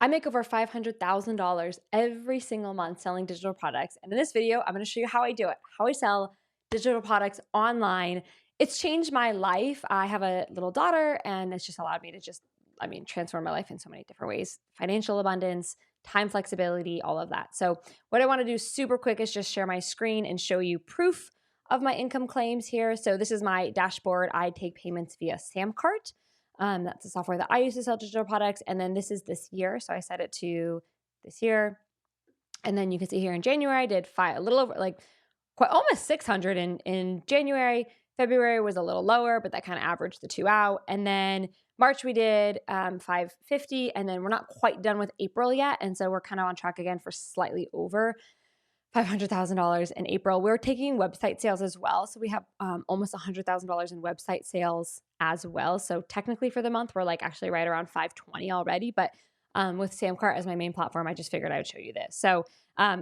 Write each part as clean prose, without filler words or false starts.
I make over $500,000 every single month selling digital products. And in this video, I'm going to show you how I do it, how I sell digital products online. It's changed my life. I have a little daughter, and it's just allowed me to transform my life in so many different ways: financial abundance, time flexibility, all of that. So, what I want to do super quick is just share my screen and show you proof of my income claims here. So, this is my dashboard. I take payments via Samcart. That's the software that I use to sell digital products. And then this is this year. So I set it to this year. And then you can see here in January, I did a little over, like quite almost 600 in January. February was a little lower, but that kind of averaged the two out. And then March we did 550. And then we're not quite done with April yet. And so we're kind of on track again for slightly over $500,000 in April. We're taking website sales as well. So we have almost $100,000 in website sales as well. So technically for the month, we're like actually right around 520 already. But with Samcart as my main platform, I just figured I would show you this. So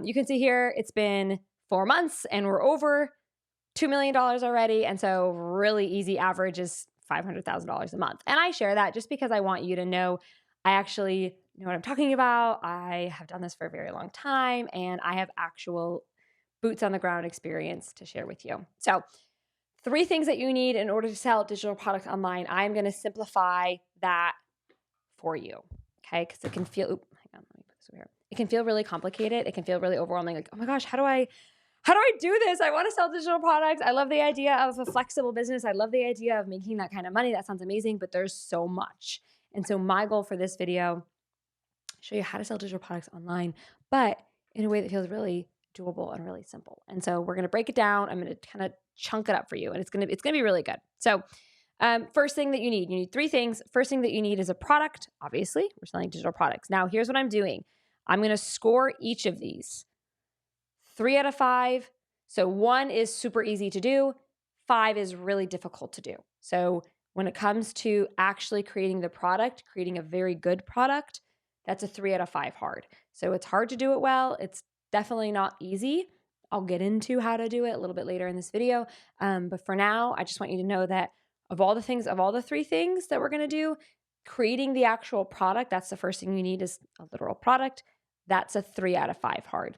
you can see here, it's been 4 months and we're over $2 million already. And so really easy average is $500,000 a month. And I share that just because I want you to know I actually know what I'm talking about. I have done this for a very long time, and I have actual boots on the ground experience to share with you. So 3 things that you need in order to sell digital products online. I'm going to simplify that for you. Okay. Cause it can feel, hang on, let me put this over here. It can feel really complicated. It can feel really overwhelming. Like, oh my gosh, how do I do this? I want to sell digital products. I love the idea of a flexible business. I love the idea of making that kind of money. That sounds amazing, but there's so much. And so my goal for this video, show you how to sell digital products online, but in a way that feels really doable and really simple. And so we're going to break it down. I'm going to kind of chunk it up for you, and it's going to be really good. So first thing that you need 3 things. First thing that you need is a product. Obviously, we're selling digital products. Now, here's what I'm doing. I'm going to score each of these 3 out of 5. So 1 is super easy to do. 5 is really difficult to do. So when it comes to actually creating the product, creating a very good product, that's a 3 out of 5 hard. So it's hard to do it well. It's definitely not easy. I'll get into how to do it a little bit later in this video. But for now, I just want you to know that of all the 3 things that we're going to do, creating the actual product, that's the first thing you need, is a literal product. That's a 3 out of 5 hard.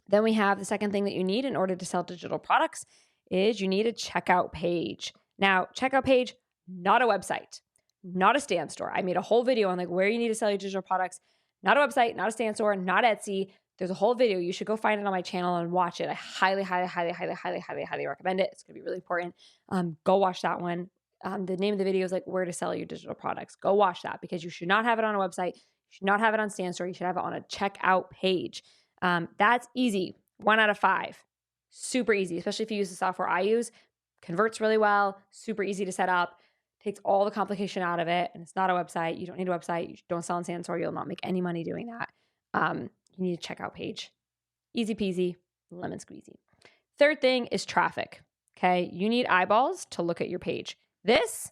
Then we have the second thing that you need in order to sell digital products is you need a checkout page. Now, checkout page, not a website, not a stand store. I made a whole video on like where you need to sell your digital products. Not a website, not a stand store, not Etsy. There's a whole video. You should go find it on my channel and watch it. I highly, highly, highly, highly, highly, highly, highly recommend it. It's going to be really important. Go watch that one. The name of the video is like where to sell your digital products. Go watch that because you should not have it on a website. You should not have it on stand store. You should have it on a checkout page. That's easy. 1 out of 5. Super easy, especially if you use the software I use. Converts really well. Super easy to set up. Takes all the complication out of it. And it's not a website. You don't need a website. You don't sell on stand store. You'll not make any money doing that. You need a checkout page. Easy peasy, lemon squeezy. Third thing is traffic. Okay. You need eyeballs to look at your page. This,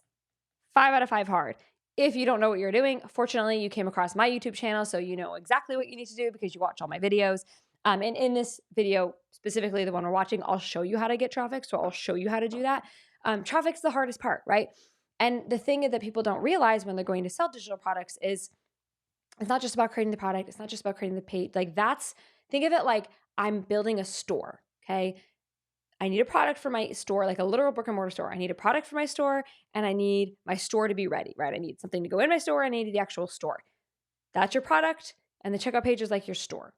5 out of 5 hard. If you don't know what you're doing, fortunately, you came across my YouTube channel, so you know exactly what you need to do because you watch all my videos. And in this video, specifically the one we're watching, I'll show you how to get traffic. So I'll show you how to do that. Traffic's the hardest part, right? And the thing that people don't realize when they're going to sell digital products is it's not just about creating the product. It's not just about creating the page. Think of it like I'm building a store, okay? I need a product for my store, like a literal brick and mortar store. I need a product for my store, and I need my store to be ready, right? I need something to go in my store, and I need the actual store. That's your product, and the checkout page is like your store.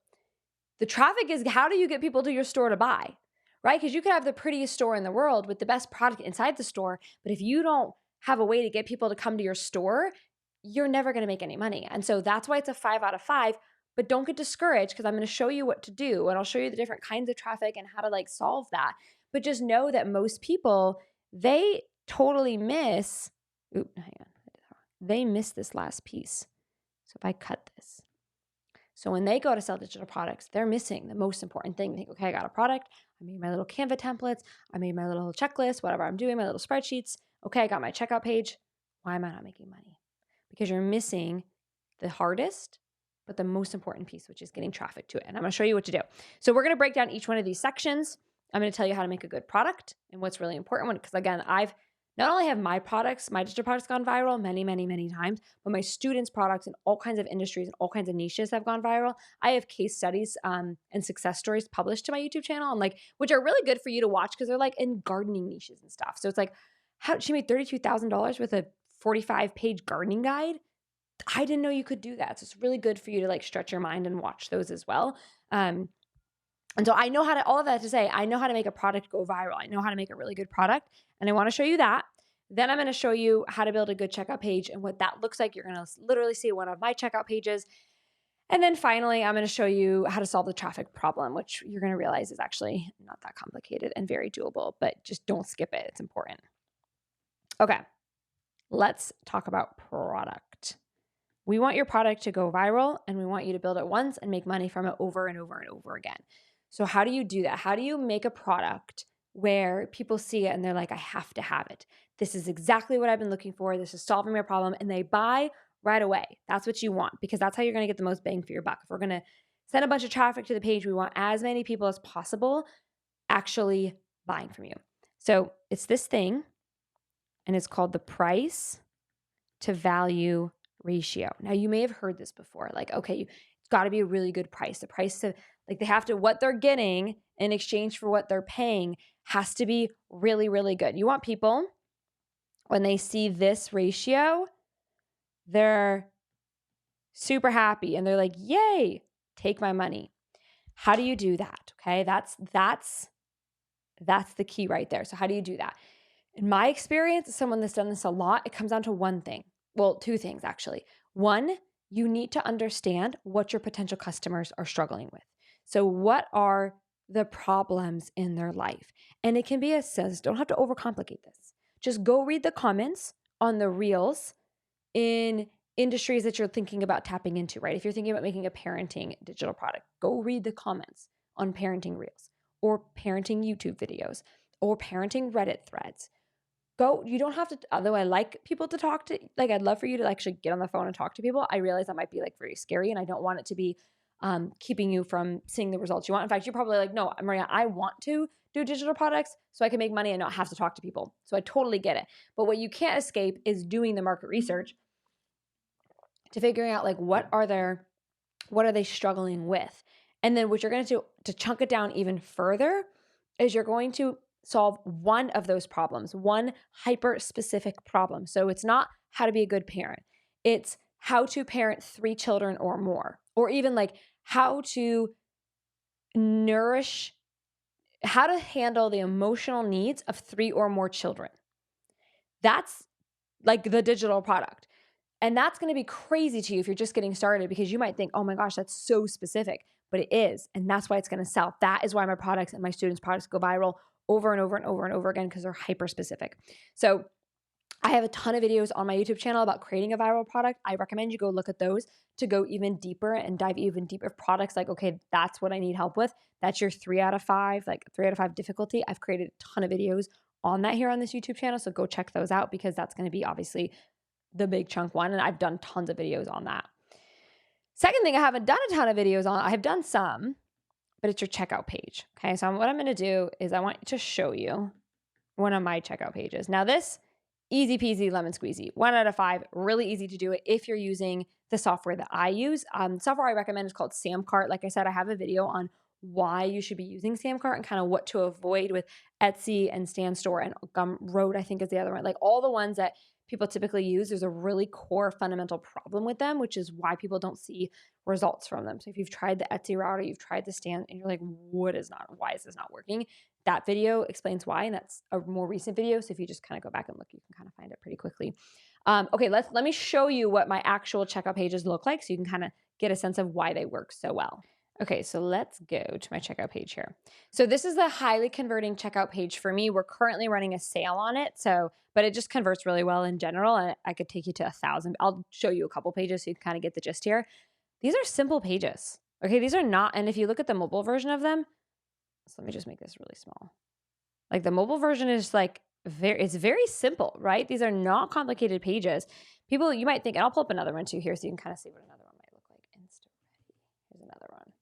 The traffic is how do you get people to your store to buy, right? Because you could have the prettiest store in the world with the best product inside the store, but if you don't have a way to get people to come to your store, you're never going to make any money. And so that's why it's a 5 out of 5. But don't get discouraged because I'm going to show you what to do, and I'll show you the different kinds of traffic and how to like solve that. But just know that most people, they totally miss, they miss this last piece. So if I cut this. So when they go to sell digital products, they're missing the most important thing. They think, okay, I got a product. I made my little Canva templates. I made my little checklist, whatever I'm doing, my little spreadsheets. Okay, I got my checkout page. Why am I not making money? Because you're missing the hardest, but the most important piece, which is getting traffic to it. And I'm going to show you what to do. So we're going to break down each one of these sections. I'm going to tell you how to make a good product and what's really important. Because again, I've Not only have my products, my digital products gone viral many, many, many times, but my students' products in all kinds of industries and all kinds of niches have gone viral. I have case studies and success stories published to my YouTube channel, and like, which are really good for you to watch because they're like in gardening niches and stuff. So it's like, how she made $32,000 with a 45-page gardening guide. I didn't know you could do that. So it's really good for you to like stretch your mind and watch those as well. And so I know how to, all of that to say, I know how to make a product go viral. I know how to make a really good product, and I want to show you that. Then I'm going to show you how to build a good checkout page and what that looks like. You're going to literally see one of my checkout pages. And then finally, I'm going to show you how to solve the traffic problem, which you're going to realize is actually not that complicated and very doable, but just don't skip it. It's important. Okay, let's talk about product. We want your product to go viral, and we want you to build it once and make money from it over and over and over again. So how do you do that? How do you make a product where people see it and they're like, I have to have it. This is exactly what I've been looking for. This is solving my problem. And they buy right away. That's what you want, because that's how you're going to get the most bang for your buck. If we're going to send a bunch of traffic to the page, we want as many people as possible actually buying from you. So it's this thing, and it's called the price to value ratio. Now, you may have heard this before, like, okay, it's got to be a really good price. The price to, like, they have to, what they're getting in exchange for what they're paying has to be really, really good. You want people, when they see this ratio, they're super happy and they're like, yay, take my money. How do you do that? Okay, that's the key right there. So how do you do that? In my experience, as someone that's done this a lot, it comes down to one thing. Well, two things actually. One, you need to understand what your potential customers are struggling with. So what are the problems in their life? And it can be as says, don't have to overcomplicate this. Just go read the comments on the reels in industries that you're thinking about tapping into, right? If you're thinking about making a parenting digital product, go read the comments on parenting reels or parenting YouTube videos or parenting Reddit threads. Go, you don't have to, although I like people to talk to, like, I'd love for you to actually get on the phone and talk to people. I realize that might be like very scary, and I don't want it to be keeping you from seeing the results you want. In fact, you're probably like, no, Maria, I want to do digital products so I can make money and not have to talk to people. So I totally get it. But what you can't escape is doing the market research to figuring out like what are they struggling with? And then what you're going to do to chunk it down even further is you're going to solve one of those problems, one hyper specific problem. So it's not how to be a good parent. It's how to parent 3 children or more, or even like how to how to handle the emotional needs of 3 or more children. That's like the digital product. And that's going to be crazy to you if you're just getting started, because you might think, oh my gosh, that's so specific, but it is. And that's why it's going to sell. That is why my products and my students' products go viral over and over and over and over again, because they're hyper specific. So I have a ton of videos on my YouTube channel about creating a viral product. I recommend you go look at those to go even deeper and dive even deeper. Products like, okay, that's what I need help with. That's your 3 out of 5, like 3 out of 5 difficulty. I've created a ton of videos on that here on this YouTube channel. So go check those out, because that's going to be obviously the big chunk one. And I've done tons of videos on that. Second thing I haven't done a ton of videos on, I have done some, but it's your checkout page. Okay. So what I'm going to do is I want to show you one of my checkout pages. Now this, easy peasy lemon squeezy, 1 out of 5, really easy to do it if you're using the software that I use. The software I recommend is called Samcart. Like I said, I have a video on why you should be using Samcart and kind of what to avoid with Etsy and Stand Store and Gumroad, I think is the other one. Like all the ones that people typically use, there's a really core fundamental problem with them, which is why people don't see results from them. So if you've tried the Etsy route or you've tried the Stand and you're like, why is this not working? That video explains why, and that's a more recent video. So if you just kind of go back and look, you can kind of find it pretty quickly. Okay, let me show you what my actual checkout pages look like so you can kind of get a sense of why they work so well. Okay, so let's go to my checkout page here. So this is the highly converting checkout page for me. We're currently running a sale on it, but it just converts really well in general, and I could take you to 1,000. I'll show you a couple pages so you can kind of get the gist here. These are simple pages. Okay, these are not, and if you look at the mobile version of them, so let me just make this really small. Like the mobile version is like it's very simple, right? These are not complicated pages. People, you might think, and I'll pull up another one too here so you can kind of see what another one might look like. Here's another one.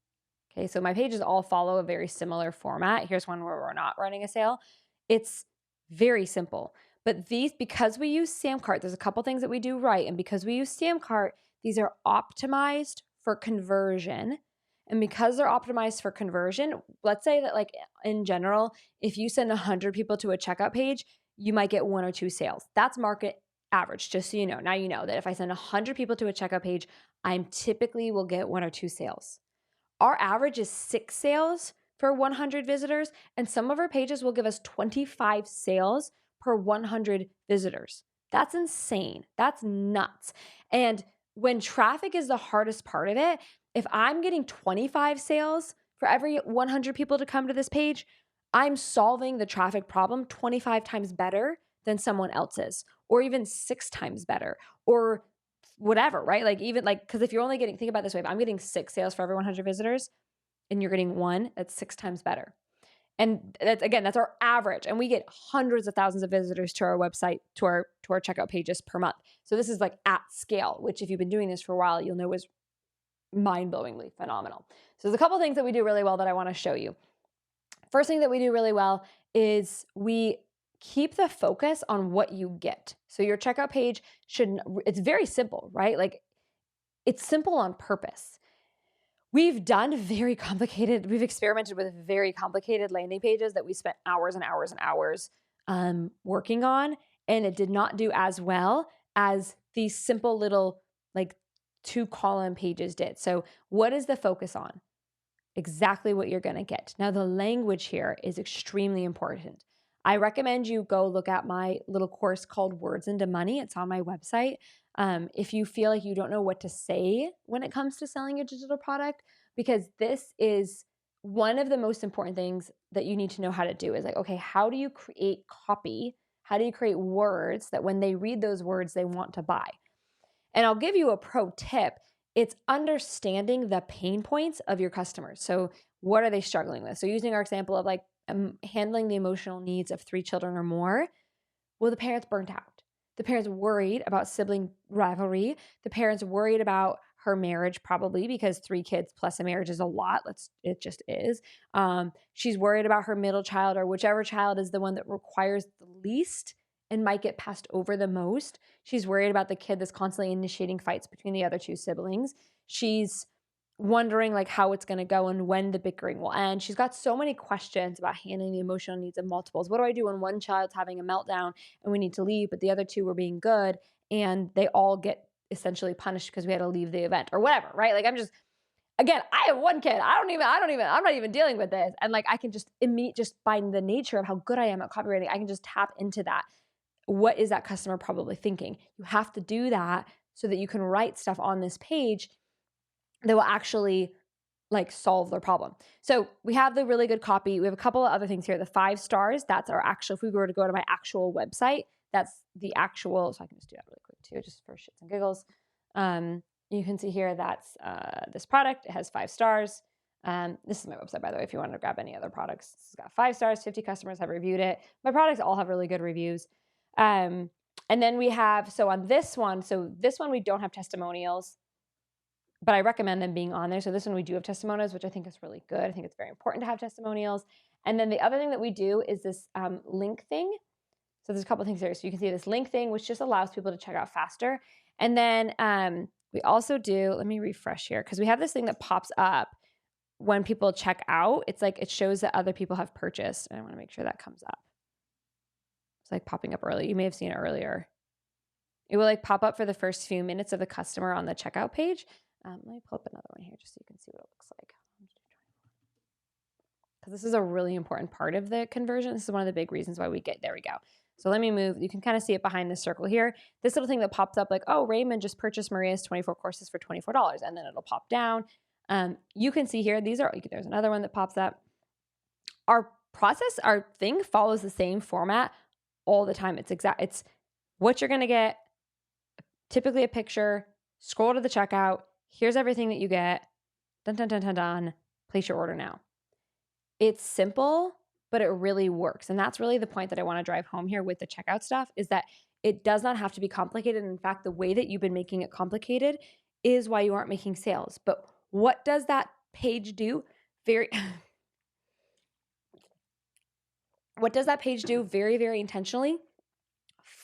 Okay, so my pages all follow a very similar format. Here's one where we're not running a sale. It's very simple, But these, because we use Samcart, there's a couple things that we do right. And because we use Samcart, these are optimized for conversion. And because they're optimized for conversion, let's say that like in general, if you send 100 people to a checkout page, you might get 1 or 2 sales. That's market average, just so you know. Now you know that if I send 100 people to a checkout page, I'm typically will get 1 or 2 sales. Our average is 6 sales for 100 visitors, and some of our pages will give us 25 sales per 100 visitors. That's insane. That's nuts. And when traffic is the hardest part of it, if I'm getting 25 sales for every 100 people to come to this page, I'm solving the traffic problem 25 times better than someone else's, or even 6 times better, or whatever, right? Like even like, because if you're only getting, think about it this way, if I'm getting 6 sales for every 100 visitors and you're getting 1, that's 6 times better. And that's, again, that's our average. And we get hundreds of thousands of visitors to our website, to our checkout pages per month. So this is like at scale, which if you've been doing this for a while, you'll know is mind-blowingly phenomenal. So there's a couple things that we do really well that I want to show you. First thing that we do really well is we keep the focus on what you get. So your checkout page it's very simple, right? Like it's simple on purpose. We've experimented with very complicated landing pages that we spent hours and hours and hours working on, and it did not do as well as these simple little like 2-column pages did. So what is the focus on? Exactly what you're going to get. Now, the language here is extremely important. I recommend you go look at my little course called Words into Money. It's on my website. If you feel like you don't know what to say when it comes to selling a digital product, because this is one of the most important things that you need to know how to do is like, okay, how do you create copy? How do you create words that when they read those words, they want to buy? And I'll give you a pro tip. It's understanding the pain points of your customers. So what are they struggling with? So using our example of like handling the emotional needs of 3 children or more, well, the parents burnt out. The parents worried about sibling rivalry. The parents worried about her marriage, probably because 3 kids plus a marriage is a lot. It just is. She's worried about her middle child, or whichever child is the one that requires the least and might get passed over the most. She's worried about the kid that's constantly initiating fights between the other 2 siblings. She's wondering like how it's going to go and when the bickering will end. She's got so many questions about handling the emotional needs of multiples. What do I do when one child's having a meltdown and we need to leave, but the other 2 were being good and they all get essentially punished because we had to leave the event or whatever, right? Like again, I have 1 kid. I'm not even dealing with this. And like, I can just by the nature of how good I am at copywriting, I can just tap into that. What is that customer probably thinking? You have to do that so that you can write stuff on this page that will actually like solve their problem. So we have the really good copy. We have a couple of other things here. The 5 stars, that's our actual, if we were to go to my actual website, that's the actual, so I can just do that really quick too, just for shits and giggles. You can see here that's this product. It has 5 stars. This is my website, by the way, if you want to grab any other products. It's got 5 stars, 50 customers have reviewed it. My products all have really good reviews. And then we have, so this one we don't have testimonials, but I recommend them being on there. So this one we do have testimonials, which I think is really good. I think it's very important to have testimonials. And then the other thing that we do is this link thing. So there's a couple of things here. So you can see this link thing, which just allows people to check out faster. And then we also do, let me refresh here, because we have this thing that pops up when people check out. It's like, it shows that other people have purchased. And I want to make sure that comes up. It's like popping up early. You may have seen it earlier. It will like pop up for the first few minutes of the customer on the checkout page. Let me pull up another one here just so you can see what it looks like. Because this is a really important part of the conversion. This is one of the big reasons why there we go. So let me move. You can kind of see it behind the circle here. This little thing that pops up like, oh, Raymond just purchased Maria's 24 courses for $24. And then it'll pop down. You can see here, there's another one that pops up. Our thing follows the same format all the time. It's what you're going to get, typically a picture, scroll to the checkout. Here's everything that you get. Dun, dun, dun, dun, dun. Place your order now. It's simple, but it really works. And that's really the point that I want to drive home here with the checkout stuff, is that it does not have to be complicated. In fact, the way that you've been making it complicated is why you aren't making sales. But what does that page do? What does that page do very, very intentionally?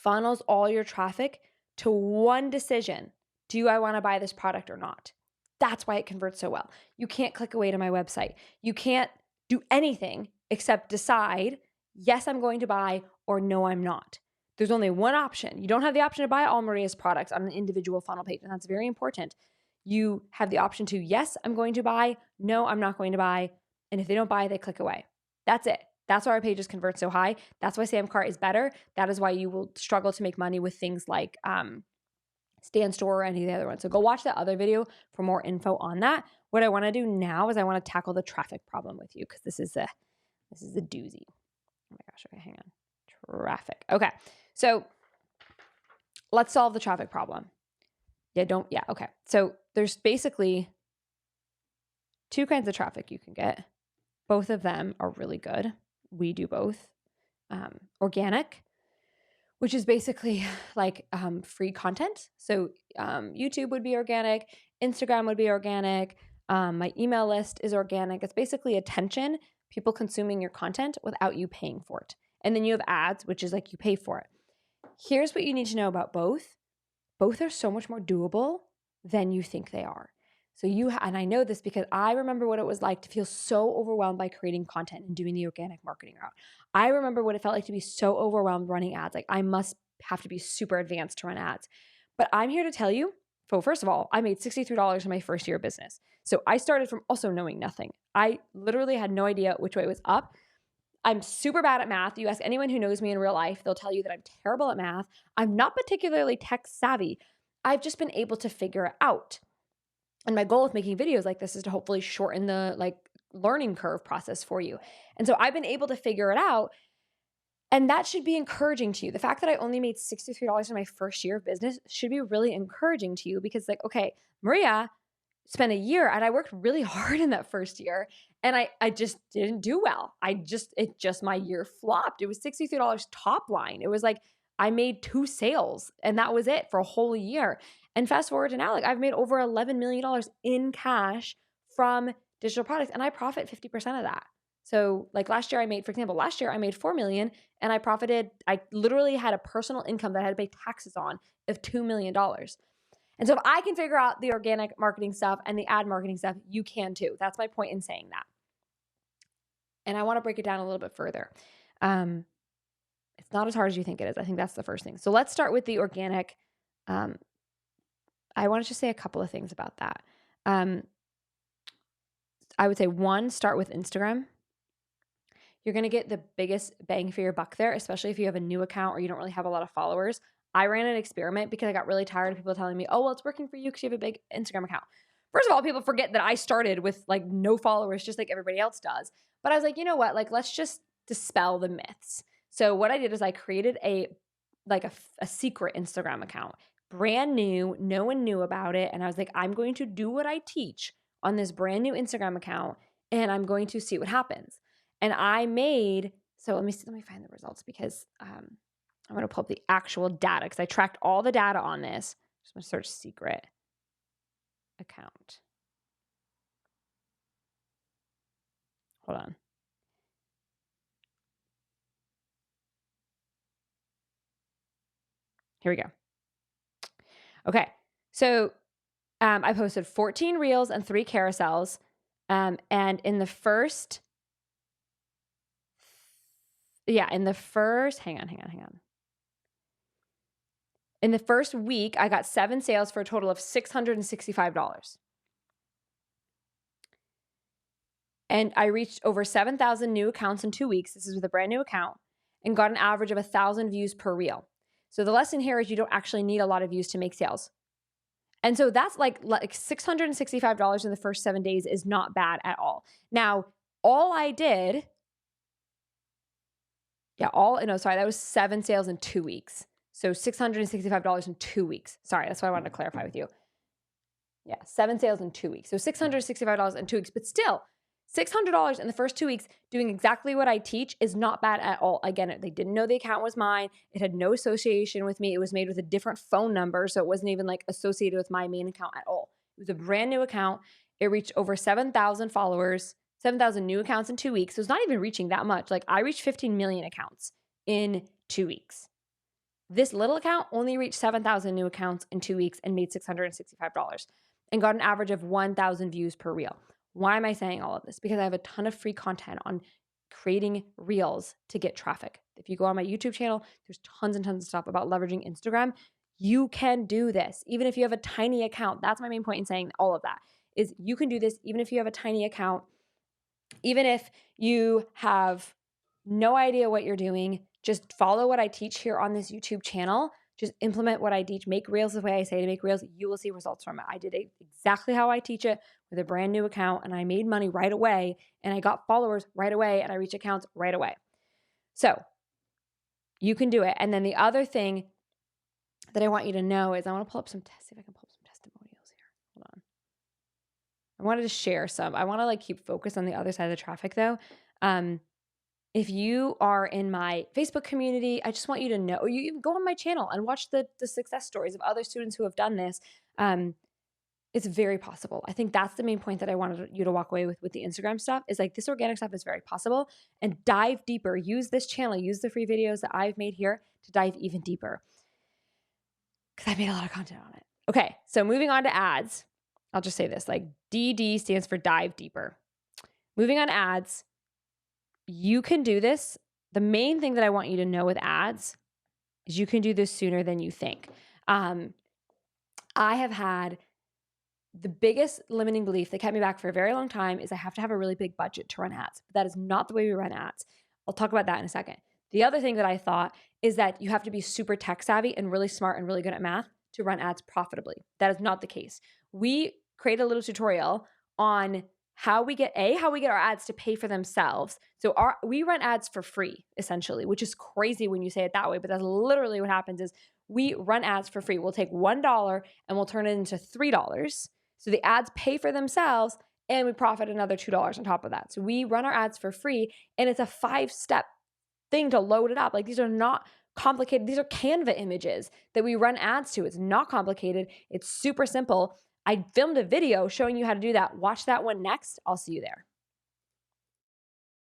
funnels all your traffic to one decision. Do I want to buy this product or not? That's why it converts so well. You can't click away to my website. You can't do anything except decide, yes, I'm going to buy, or no, I'm not. There's only one option. You don't have the option to buy all Maria's products on an individual funnel page, and that's very important. You have the option to, yes, I'm going to buy, no, I'm not going to buy. And if they don't buy, they click away. That's it. That's why our pages convert so high. That's why Samcart is better. That is why you will struggle to make money with things like Stand Store or any of the other ones. So go watch that other video for more info on that. What I want to do now is I want to tackle the traffic problem with you because this is a doozy. Oh my gosh, okay, hang on. Traffic. Okay. So let's solve the traffic problem. Okay. So there's basically two kinds of traffic you can get. Both of them are really good. We do both. Organic, which is basically like free content. So YouTube would be organic. Instagram would be organic. My email list is organic. It's basically attention, people consuming your content without you paying for it. And then you have ads, which is like you pay for it. Here's what you need to know about both. Both are so much more doable than you think they are. So and I know this because I remember what it was like to feel so overwhelmed by creating content and doing the organic marketing route. I remember what it felt like to be so overwhelmed running ads. Like I must have to be super advanced to run ads. But I'm here to tell you, well, first of all, I made $63 in my first year of business. So I started from also knowing nothing. I literally had no idea which way was up. I'm super bad at math. You ask anyone who knows me in real life, they'll tell you that I'm terrible at math. I'm not particularly tech savvy. I've just been able to figure it out. And my goal with making videos like this is to hopefully shorten the learning curve process for you. And so I've been able to figure it out. And that should be encouraging to you. The fact that I only made $63 in my first year of business should be really encouraging to you because okay, Maria spent a year and I worked really hard in that first year and I just didn't do well. My year flopped. It was $63 top line. It was like I made 2 sales and that was it for a whole year. And fast forward to now, I've made over $11 million in cash from digital products and I profit 50% of that. So last year I made $4 million and I literally had a personal income that I had to pay taxes on of $2 million. And so if I can figure out the organic marketing stuff and the ad marketing stuff, you can too. That's my point in saying that. And I want to break it down a little bit further. It's not as hard as you think it is. I think that's the first thing. So let's start with the organic. I want to just say a couple of things about that. I would say 1, start with Instagram. You're going to get the biggest bang for your buck there, especially if you have a new account or you don't really have a lot of followers. I ran an experiment because I got really tired of people telling me, oh, well, it's working for you because you have a big Instagram account. First of all, people forget that I started with no followers, just like everybody else does. But I was like, you know what? Let's just dispel the myths. So what I did is I created a secret Instagram account, brand new. No one knew about it. And I was like, I'm going to do what I teach on this brand new Instagram account and I'm going to see what happens. And I made, so let me find the results because I'm going to pull up the actual data because I tracked all the data on this. Just going to search secret account. Hold on. Here we go. Okay. So I posted 14 reels and 3 carousels. And in the first, hang on. In the first week, I got 7 sales for a total of $665. And I reached over 7,000 new accounts in 2 weeks. This is with a brand new account and got an average of 1,000 views per reel. So the lesson here is you don't actually need a lot of views to make sales. And so that's like $665 in the first 7 days is not bad at all. Now, all I did, that was 7 sales in 2 weeks. So $665 in 2 weeks. Sorry, that's what I wanted to clarify with you. Yeah, 7 sales in 2 weeks. So $665 in 2 weeks, but still $600 in the first 2 weeks doing exactly what I teach is not bad at all. Again, they didn't know the account was mine. It had no association with me. It was made with a different phone number, so it wasn't even associated with my main account at all. It was a brand new account. It reached over 7,000 followers, 7,000 new accounts in 2 weeks. So it's not even reaching that much. I reached 15 million accounts in 2 weeks. This little account only reached 7,000 new accounts in 2 weeks and made $665 and got an average of 1,000 views per reel. Why am I saying all of this? Because I have a ton of free content on creating reels to get traffic. If you go on my YouTube channel, there's tons and tons of stuff about leveraging Instagram. You can do this, even if you have a tiny account. That's my main point in saying all of that, is you can do this even if you have a tiny account, even if you have no idea what you're doing. Just follow what I teach here on this YouTube channel. Just implement what I teach. Make reels the way I say to make reels. You will see results from it. I did it exactly how I teach it with a brand new account, and I made money right away, and I got followers right away, and I reached accounts right away. So you can do it. And then the other thing that I want you to know is I want to pull up some see if I can pull up some testimonials here. Hold on. I wanted to share some. I want to keep focus on the other side of the traffic though. If you are in my Facebook community, I just want you to know, you go on my channel and watch the success stories of other students who have done this. It's very possible. I think that's the main point that I wanted you to walk away with the Instagram stuff is this organic stuff is very possible, and dive deeper. Use this channel, use the free videos that I've made here to dive even deeper because I made a lot of content on it. Okay, so moving on to ads. I'll just say this, DD stands for dive deeper. Moving on to ads. You can do this. The main thing that I want you to know with ads is you can do this sooner than you think. I have had the biggest limiting belief that kept me back for a very long time is I have to have a really big budget to run ads. But that is not the way we run ads. I'll talk about that in a second. The other thing that I thought is that you have to be super tech savvy and really smart and really good at math to run ads profitably. That is not the case. We create a little tutorial on how we get our ads to pay for themselves. So we run ads for free, essentially, which is crazy when you say it that way, but that's literally what happens is we run ads for free. We'll take $1 and we'll turn it into $3. So the ads pay for themselves and we profit another $2 on top of that. So we run our ads for free, and it's a 5-step thing to load it up. These are not complicated. These are Canva images that we run ads to. It's not complicated. It's super simple. I filmed a video showing you how to do that. Watch that one next. I'll see you there.